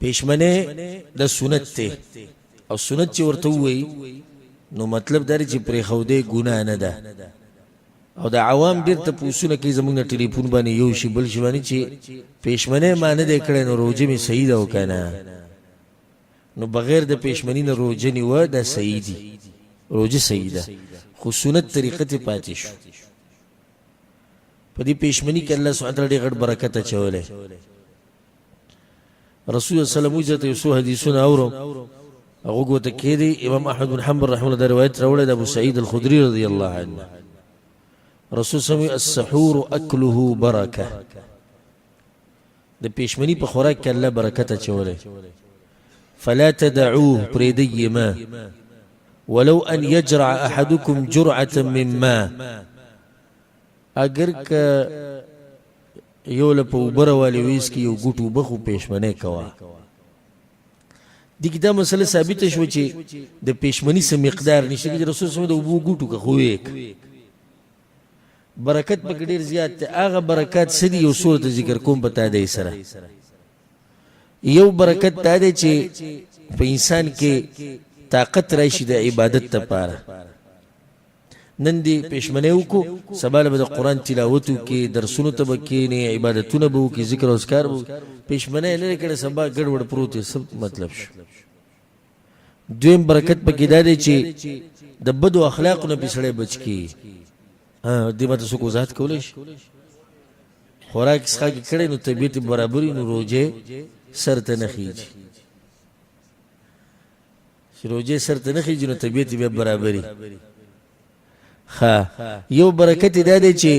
پیشمنه د سنت ته او سنت چې ورته وای نو مطلب دا چې پرې خوده ګناه نه ده او د عوام ډیر ته پوښتنه کوي زموږ ټلیفون باندې یو شی بل شی باندې چې پیشمنه معنی دې کړي نو روزه می صحیح ده وکنه نو بغیر د پیشمنی نه روزه نیو د صحیح دي روزه صحیح ده خو سنت طریقه ته پاتې شو په دې پیشمنی کې الله سبحانه وتعالی غړ برکت اچولې رسول الله صلی الله علیه وسلم یو حدیثونه اورو هغه وته کې دی امام احمد بن حنبل رحمه الله روایت راوړل د ابو سعید الخدری رضی الله عنه رسول سمي السحور اكله بركه د پیشمنی په خوراک کې الله برکت اچولې فلا تدعوه پریدیما ولو ان يجرع احدكم جرعه من ماء اگر که یو له په وبره والی ویس کې یو ګټو بخو پیشمنه کوا دغه مسله ثابت شو چې د پیشمنی سم مقدار نشي چې رسول صلی الله علیه وسلم د وبو ګټو که خو یک برکت په ډیر زیات ته هغه برکات سدي یو صورت ذکر کوم پتا دی سره یو برکت دا دی چې په انسان کې طاقت راشي د عبادت لپاره نن دی پیشمنه وکړو سبا له د قران تلاوت کې درسونو ته کې نه عبادتونه به کې ذکر او اذکار به پیشمنه نه کړي سبا ګډوډ پروت سب مطلب شو دویم برکت په کې دا دی چې د بدو اخلاقونو په سړی بچ کی دې ماته څوک وضاحت کولای شي خوراک څخه کړي نو طبيعت برابرۍ نو روزه سرته نه خيږي روزه سرته نه خيږي نو طبيعت به برابرۍ ها یو برکت دا دی چې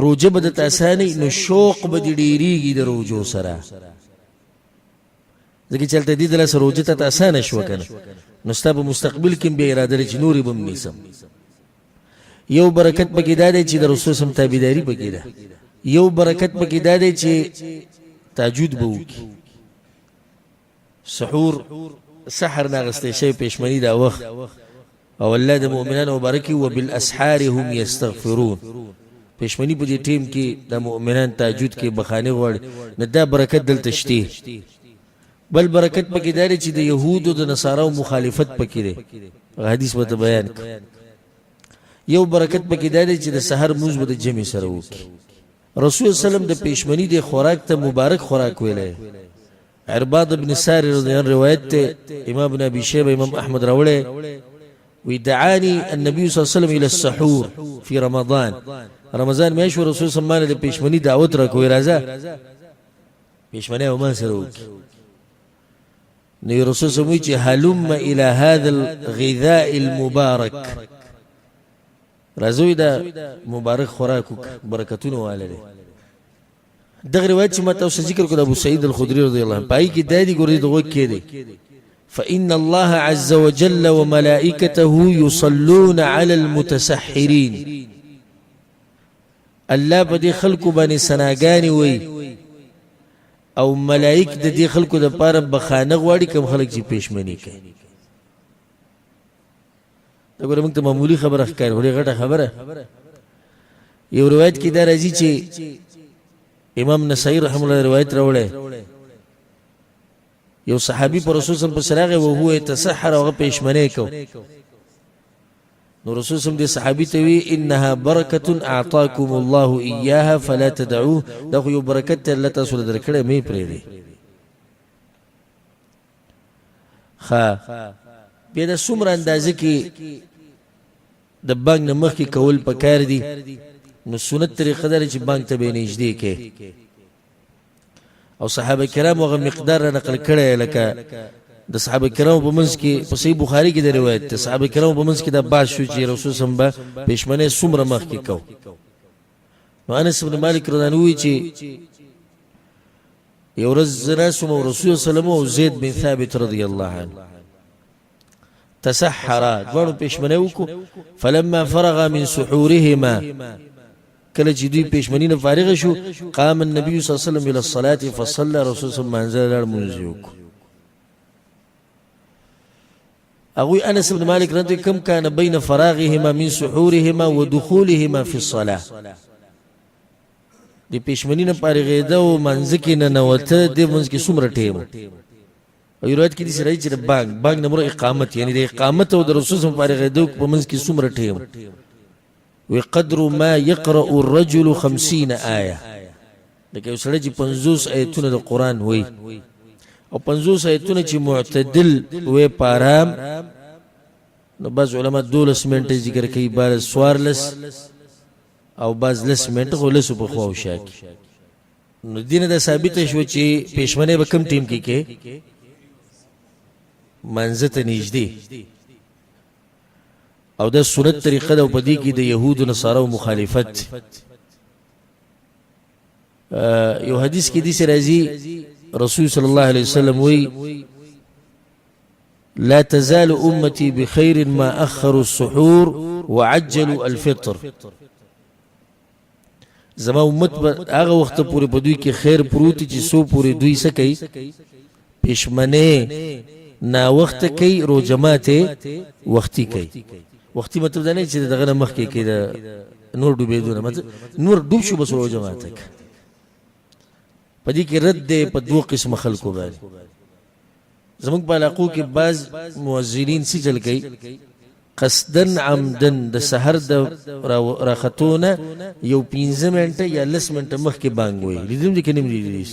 روزه به د تاسانی نو شوق به ډیریږي د روزو سره ځکه چلته دي د لاس روزه ته تاسانه شو کنه نو ستاسو مستقبل کې به اراده لري چې نوري بم نیسم یو برکت پکې دا دی چې د رسول سم تابعداري پکې ده یو برکت پکې دا دی چې تهجد به وکړي سحور سحر ناغسته شی پېشمنی دا وخت او الله د مؤمنانو مبارکي وبالاسحار هم يستغفرون پېشمنی په دې ټیم کې د مؤمنان تهجد کې بخانه غوړ نه دا برکت دلته شته بل برکت پکې دا دی چې د يهودو د نصاراو مخالفت پکې ده حدیث وته بیان یو برکت پکې دا دی چې د سحر موږ به د جمع سره وکړي رسول سلام د پیشمنی د خوراک ته مبارک خوراک ویلې عرباض ابن ساری رضی الله عنه روایت ته امام ابن ابي شيبه امام احمد راوړې ودعاني النبي صلى الله عليه وسلم الى السحور في رمضان میاشت رسول صلی الله علیه وسلم پیشمنی دعوت را کوي راځه پیشمنی او ما سره وکړي نو رسول صلی الله علیه وسلم هلم الى هذا الغذاء المبارك رازوی دا مبارک خوراک برکتونه والے دغه روایت چې ماته اوس ذکر کړ ابو سعید الخدری رضی الله عنه پای کې دادی ګورې دغه کې دی فإن الله عز وجل وملائكته يصلون على المتسحرين الله په دې خلکو باندې سناګانی وای او ملائک د دې خلکو د پاره بخانه غواړي کوم خلک چې پېشمنی کوي دا ګوره موږ ته معمولی خبره ښکاري وړي غټه خبره یو روایت کې دا راځي چې امام نسائی رحم الله روایت راوړی یو صحابي پر رسول صلی الله علیه وسلم او هو يتسحر او پېشمنه کو نو رسول صلی الله علیه وسلم صحابي ته وی انها برکه اعطاكم الله اياها فلا تدعوه دا یو برکت الله تاسو درکړې مې پرې دی ها بیا د څومره اندازه کې د بانګ نه مخکې کول پکار دي نو سنت طریقه ده چې بانګ ته به نږدې کې او صحابه کرام هغه مقدار نقل کړی لکه د صحابه کرام په منځ کې په صحیح بخاری کې د روایت ده صحابه کرام په منځ کې دا باز شو چې رسول صلی الله علیه وسلم پېشمنه څومره مخکې کو نو انس بن مالک رضی الله عنه چې یو ورځ رسول الله صلی الله علیه وسلم او زید بن ثابت رضی الله عنه تسحرا دوړو پېشمنه وکړو فلما فرغ من سحورهما کله چې دوی پېشمنی نه فارغ شو قام النبي صلی الله علیه وسلم الى الصلاه فصلى رسول صلی الله علیه وسلم منزوک اغوی انس بن مالک رضی کم کان بین فراغهما من سحورهما ودخولهما في الصلاه د د پېشمني نه فارغېده او منځ کې ننوته دې منځ کې څومره ټیم او یو روایت کې داسې راځي چې د بانګ نه مراد اقامت یعنی د اقامت او د رسول صلی الله علیه وسلم فارغېدو په منځ کې څومره ټیم وی قدر ما يقرأ الرجل 50 آیه لکه یو سړی چې 50 آیتونه د قرآن وایي او 50 آیتونه چې معتدل وی پارام نو بعض علما 12 منټه ذکر کوي بعض 14 او بعض 10 منټه خو لسو په خوا وشاکي نو دینه دا ثابت شو چې پېشمنه به کم ټیم کې منځ ته نږدې او دا سنت طریقه ده او په دې کې د یهودو نصارو مخالفت یو حدیث کې داسې راځي رسول صلی الله علیه وسلم وی لا تزال امتي بخير ما اخروا السحور وعجلوا الفطر زما امت هغه وخت پورې په دوی کې خیر پروت چې سو پورې دوی سکی پښمنه نا وخت کوي روزمات وختي کوي وختي مطلب دا نه چې دغه مخ کې د نور ډوبېدونه مطلب نور ډوب شو بس روزمات په دې کې رد دی په دوه قسم خلکو باندې زموږ په علاقو کې بعض مؤذنین سجل کوي قصدن عمدن د سحر د راختونه یو 15 منټه یا 10 منټه مخکې بانګ وي لیدم دي کې نیم دي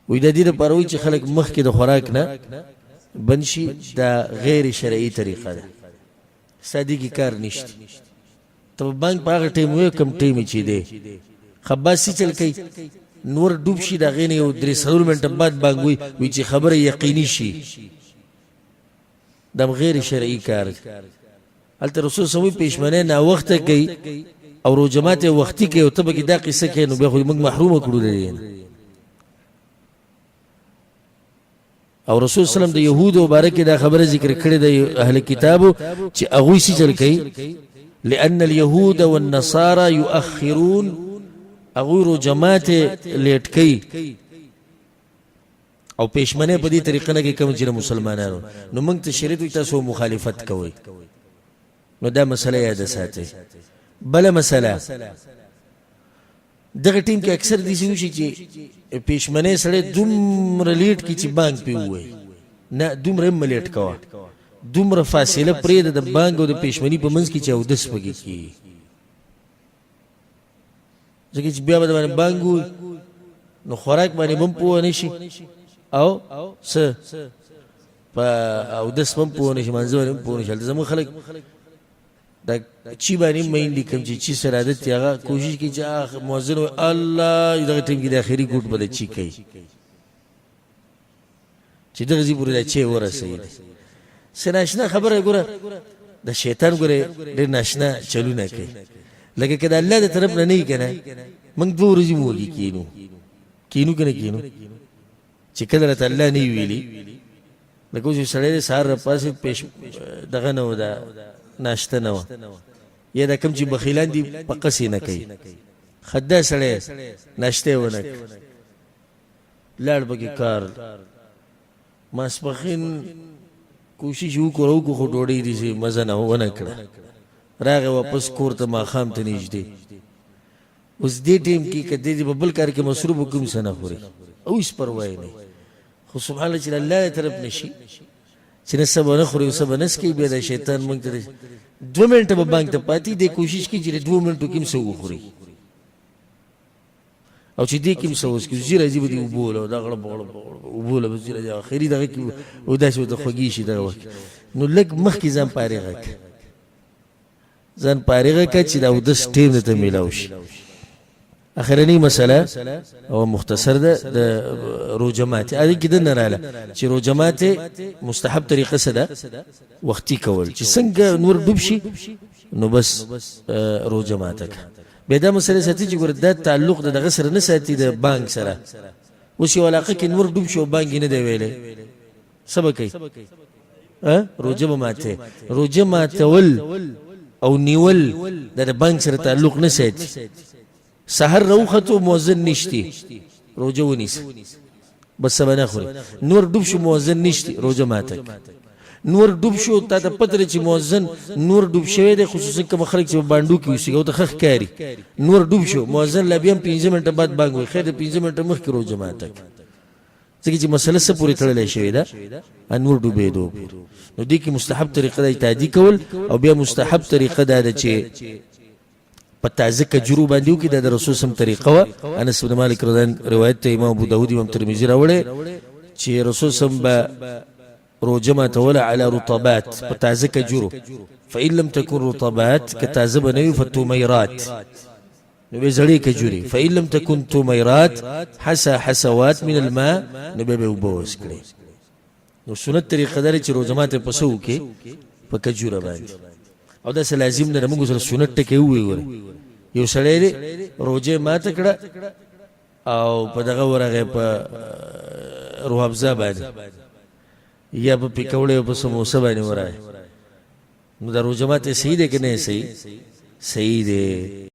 وې د دې لپاره وي چې خلک مخکې د خوراک نه بنشي دا غیر شرعي طریقه ده سادي کی کار نشته ته بانګ په هغه ټیم وي کم ټیم چي دي خباسي چل کوي نور ډوب شي دا غینه یو 3 منټه بعد بانګ وي چې خبره یقیني شي دم غیر شرعي کار الته رسول صلی الله علیه وسلم پېشمنه نا وخت کوي او روزمات وختي کوي او ته به دا قصه کوي نو به خو موږ محروم کړو دي او رسول صلی الله علیه وسلم د يهودو مبارک دا خبره ذکر کړې د اهل کتابو چې هغه سي چل کوي لأن اليهود والنصارى يؤخرون اغورو جماعت لیټ کوي او پېشمنه په دې طریقه نه کې کوم چې مسلمانانو نو موږ ته شریعت تاسو مخالفت کوي نو دا مسله یاد ساتئ بل مسله دغه ټیم کې اکثر دي چې پېشمنه سره دومره لیټ کې چې بانګ پیوي نه دومره ملیټ کوا دومره فاصله پرې د بانګ او د پېشمنی په منځ کې چې او دس پګي کی ځکه چې بیا باندې بانګو نو خوراک باندې بم پوه نشي او س او دس بم پوه نشي منځ باندې پوه نشي زمو خلک دا چی باندې مې لیکم چې چی سره عادت یغه کوشش کی چې مؤذن الله دغه ټیم کې د اخیری ګوټ بل چی کوي چې دغه زی پورې دا چی ورسېد سناشنا خبره ګوره د شیطان ګوره ډېر ناشنا چلونه کوي لکه کله الله د طرف نه نه کنه موږ دوه ورځې موږي کینو کنه چې کله ته الله نه ویلي لکه چې سړی سار پاسې پېښ دغه نه ودا ناشته نه و یا دا کوم چې بخیلان دي په قصې نه کوي خدا سړی ناشته ونه لاړ بګي کار ماسپخین کوشش وکړو خو ډوډۍ دي مزه نه ونه کړه راغه واپس کور ته ماخام ته نږدې اوس دې ټیم کې کدی په بل کار کې مصروف کوم سنه خوري او هیڅ پروا نه خو سبحان الله چې الله طرف نشي چې نه سبا نه خوري او سبا نس کې بیا د شیطان مونږ ته 2 منټه به بانګ ته پاتې دې کوشش کې چې 2 منټو کې سو خوري او چې دې کې سو اوس کې زیره زی بده وبوله دا غړ وبوله زیره اخري دغه کې او داسې د خوږی شي دا وخت نو لګ مخ کې ځم پارېغه ځان پارېغه کې چې دا د سټیم ته میلاو شي اخرنی مسله او مختصر ده د روجمات اړي کې د نراله چې روجمات مستحب طریقه سره وختي کول چې څنګه نور ډوب شي نو بس روجمات به دا مسله ساتي چې ګور د تعلق د دغه سره نه ساتي د بانک سره اوس یو علاقه کې نور ډوب شو بانک نه دی ویلې سبق کوي روجمات ول او نیول د بانک سره تعلق نه ساتي سحر روختو موزن نشتی روجه ونیس بس سبا نخوری نور دوب شو موزن نشتی روجه ماتک نور ډوب شو تا ته پته چې مؤذن نور ډوب شوی دی خصوصا کوم خلک چې باندو کې اوسېږي او ته ښه ښکاري نور ډوب شو مؤذن لا بیا هم 15 منټه بعد بانګ وایي خیر د 15 منټه مخکې روژه ماته ځکه چې مسله څه پورې تړلی شوې ده نور ډوبېدو نو دې کې مستحب طریقه ده اعتیادي کول او بیا مستحب طریقه دا ده چې په تازه کجورو باندې وکړي دا د رسول سم طریقه وه انس بن مالک روایت ته امام ابو داود امام ترمذي راوړی چې رسول سم به روجه ماتوله على رطبات په تازه کجورو فإن لم تكن رطبات که تازه به نه وي فتومیرات نو به زړې کجوري فإن لم تكن تومیرات حسا حسوات من الماء نو به اوبه وڅکړي نو سنت طریقه دا چې روژه ماته په څه وکړي په کجوره باندې او داسې لازم نه ده موږ سره سنت ټکی ووایي یو سړی دی روژه ماته کړه او په دغه ورغی په روح افزا باندې یا په پکوړې او په سموسه باندې ورغی نو دا روژه ماته صحیح دی که نه صحیح دی